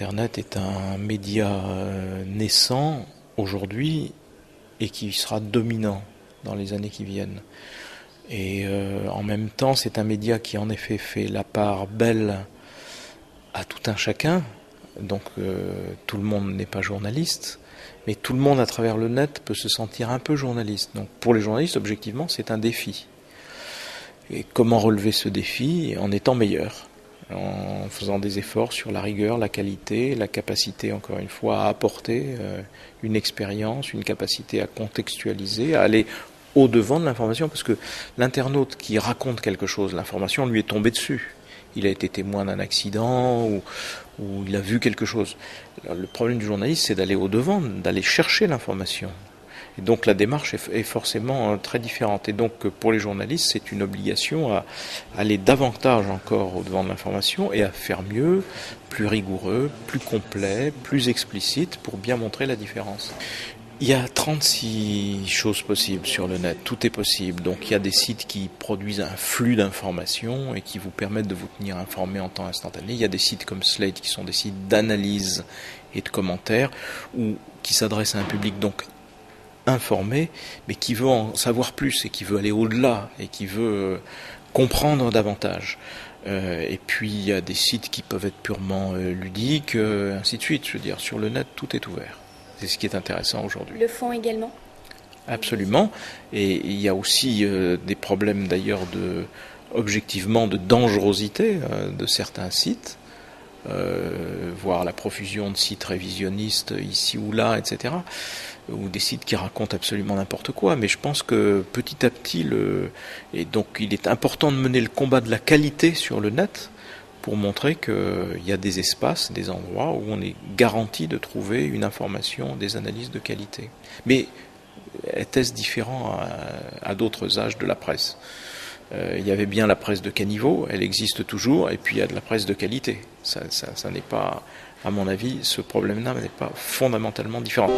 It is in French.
Internet est un média naissant aujourd'hui et qui sera dominant dans les années qui viennent. Et en même temps, c'est un média qui en effet fait la part belle à tout un chacun. Donc tout le monde n'est pas journaliste, mais tout le monde à travers le net peut se sentir un peu journaliste. Donc pour les journalistes, objectivement, c'est un défi. Et comment relever ce défi en étant meilleur, en faisant des efforts sur la rigueur, la qualité, la capacité, encore une fois, à apporter une expérience, une capacité à contextualiser, à aller au-devant de l'information, parce que l'internaute qui raconte quelque chose, l'information lui est tombée dessus. Il a été témoin d'un accident ou il a vu quelque chose. Alors, le problème du journaliste, c'est d'aller au-devant, d'aller chercher l'information. Et donc la démarche est forcément très différente. Et donc pour les journalistes, c'est une obligation à aller davantage encore au-devant de l'information et à faire mieux, plus rigoureux, plus complet, plus explicite pour bien montrer la différence. Il y a 36 choses possibles sur le net, tout est possible. Donc il y a des sites qui produisent un flux d'informations et qui vous permettent de vous tenir informé en temps instantané. Il y a des sites comme Slate qui sont des sites d'analyse et de commentaires ou qui s'adressent à un public donc informé, mais qui veut en savoir plus et qui veut aller au-delà et qui veut comprendre davantage. Et puis il y a des sites qui peuvent être purement ludiques, ainsi de suite. Je veux dire, sur le net, tout est ouvert. C'est ce qui est intéressant aujourd'hui. Le fond également ? Absolument. Et il y a aussi des problèmes d'ailleurs objectivement de dangerosité de certains sites, voire la profusion de sites révisionnistes ici ou là, etc., ou des sites qui racontent absolument n'importe quoi. Mais je pense que petit à petit, et donc il est important de mener le combat de la qualité sur le net, pour montrer qu'il y a des espaces, des endroits où on est garanti de trouver une information, des analyses de qualité. Mais était-ce différent à d'autres âges de la presse ? Il y avait bien la presse de caniveau, elle existe toujours, et puis il y a de la presse de qualité. Ça n'est pas, à mon avis, ce problème-là n'est pas fondamentalement différent.